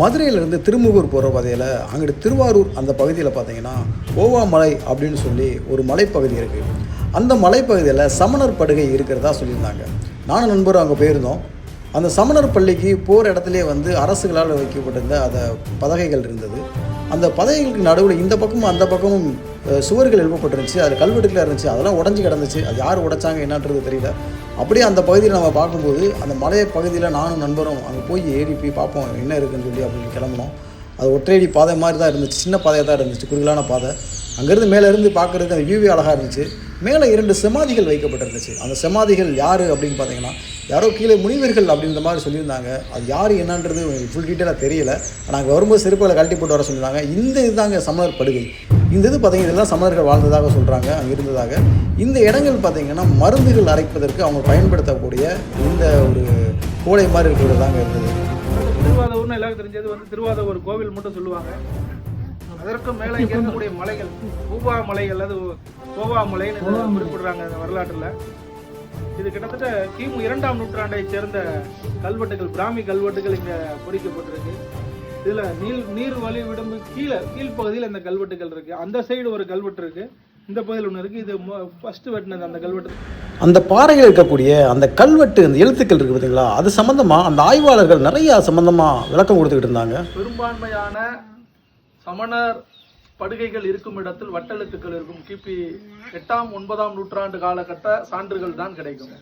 மதுரையிலேருந்து திருமுகூர் போகிற பாதையில் அங்கிட்டு திருவாரூர் அந்த பகுதியில் பார்த்தீங்கன்னா கோவா மலை அப்படின்னு சொல்லி ஒரு மலைப்பகுதி இருக்குது. அந்த மலைப்பகுதியில் சமணர் படுகை இருக்கிறதா சொல்லியிருந்தாங்க. நானும் நண்பரும் அங்கே போயிருந்தோம். அந்த சமணர் பள்ளிக்கு போகிற இடத்துலேயே வந்து அரசுகளால் வைக்கப்பட்டிருந்த அந்த பதகைகள் இருந்தது. அந்த பதகைகளுக்கு நடுவில் இந்த பக்கமும் அந்த பக்கமும் சுவர்கள் எழுப்பப்பட்டிருந்துச்சு. அதில் கல்வெட்டுகளாக இருந்துச்சு. அதெல்லாம் உடஞ்சி கிடந்துச்சு. அது யார் உடைச்சாங்க என்னன்றது தெரியல. அப்படியே அந்த பகுதியில் நம்ம பார்க்கும்போது அந்த மலை பகுதியில் நானும் நண்பரும் அங்கே போய் ஏறி போய் பார்ப்போம் என்ன இருக்குதுன்னு சொல்லி அப்படின்னு கிளம்புனோம். அது ஒற்றையடி பாதை மாதிரி தான் இருந்துச்சு. சின்ன பாதையாக தான் இருந்துச்சு, குறுகலான பாதை. அங்கேருந்து மேலேருந்து பார்க்குறதுக்கு அந்த வியூவே அழகாக இருந்துச்சு. மேலே 2 சமாதிகள் வைக்கப்பட்டிருந்துச்சு. அந்த சமாதிகள் யார் அப்படின்னு பார்த்தீங்கன்னா யாரோ கீழே முனிவர்கள் அப்படின்ற மாதிரி சொல்லியிருந்தாங்க. அது யார் என்னன்றது ஃபுல் டீட்டெயிலாக தெரியல. நாங்கள் வரும்போது செருப்புகளை கழட்டி போட்டு வர சொல்லியிருந்தாங்க. இந்த இதுதாங்க சமணர் படுகை. இந்த இது பார்த்திங்கன்னா இதெல்லாம் சமணர்கள் வாழ்ந்ததாக சொல்கிறாங்க, அங்கே இருந்ததாக. இந்த இடங்கள் பார்த்திங்கன்னா மருந்துகள் அரைப்பதற்கு அவங்க பயன்படுத்தக்கூடிய இந்த ஒரு கோடை மாதிரி இருக்கிறது தாங்க இருந்தது. திருவாதூர்னு எல்லாருக்கும் தெரிஞ்சது வந்து திருவாதூர் கோவில் மட்டும் சொல்லுவாங்க. அதற்கு மேலே இங்கே இருக்கக்கூடிய மலைகள் பூவா மலை அல்லது கோவா மலைன்னு குறிப்பிடுறாங்க இந்த வரலாற்றில். இது கிட்டத்தட்ட கிமு 2ஆம் நூற்றாண்டை சேர்ந்த கல்வெட்டுகள், பிராமி கல்வெட்டுகள் இங்கே பொறிக்கப்பட்டிருக்கு. இதில் நீர் வழி விடும்பு கீழ்ப்பகுதியில் இந்த கல்வெட்டுகள் இருக்கு. அந்த சைடு ஒரு கல்வெட்டு இருக்கு, இந்த பகுதியில் ஒன்று இருக்கு. இது ஃபர்ஸ்ட் வெட்டினது அந்த கல்வெட்டு. அந்த பாறையில் இருக்கக்கூடிய அந்த கல்வெட்டு, அந்த எழுத்துக்கள் இருக்குது பார்த்தீங்களா, அது சம்மந்தமாக அந்த ஆய்வாளர்கள் நிறையா சம்மந்தமாக விளக்கம் கொடுத்துக்கிட்டு இருந்தாங்க. பெரும்பான்மையான சமணர் படுகைகள் இருக்கும் இடத்தில் வட்டெழுத்துக்கள் இருக்கும். கிபி 8ஆம் 9ஆம் நூற்றாண்டு காலகட்ட சான்றுகள் தான் கிடைக்கும்.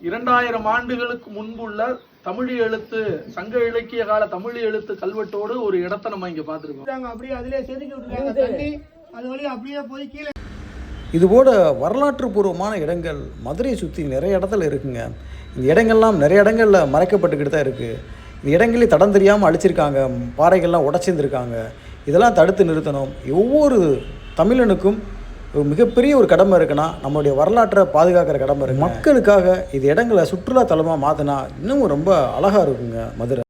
2000 ஆண்டுகளுக்கு முன்புள்ள தமிழ் எழுத்து, சங்க இலக்கிய கால தமிழ் எழுத்து கல்வெட்டோடு ஒரு இடத்தை நம்ம இங்க பார்த்துருக்கோம். அப்படியே அதிலே செதுக்கி விட்டுருக்காங்க தண்ணி, அது வழியா அப்படியே போய் கீழே. இதுபோல வரலாற்று பூர்வமான இடங்கள் மதுரையை சுற்றி நிறைய இடத்துல இருக்குங்க. இந்த இடங்கள்லாம் நிறைய இடங்களில் மறைக்கப்பட்டுக்கிட்டு தான் இருக்குது. இந்த இடங்களே தடம் தெரியாமல் அழிச்சிருக்காங்க, பாறைகள்லாம் உடச்சிருந்துருக்காங்க. இதெல்லாம் தடுத்து நிறுத்தணும். ஒவ்வொரு தமிழனுக்கும் ஒரு மிகப்பெரிய ஒரு கடமை இருக்குன்னா நம்மளுடைய வரலாற்றை பாதுகாக்கிற கடமை இருக்குது. மக்களுக்காக இது இடங்களை சுற்றுலா தலமாக மாற்றினா இன்னும் ரொம்ப அழகாக இருக்குங்க மதுரை.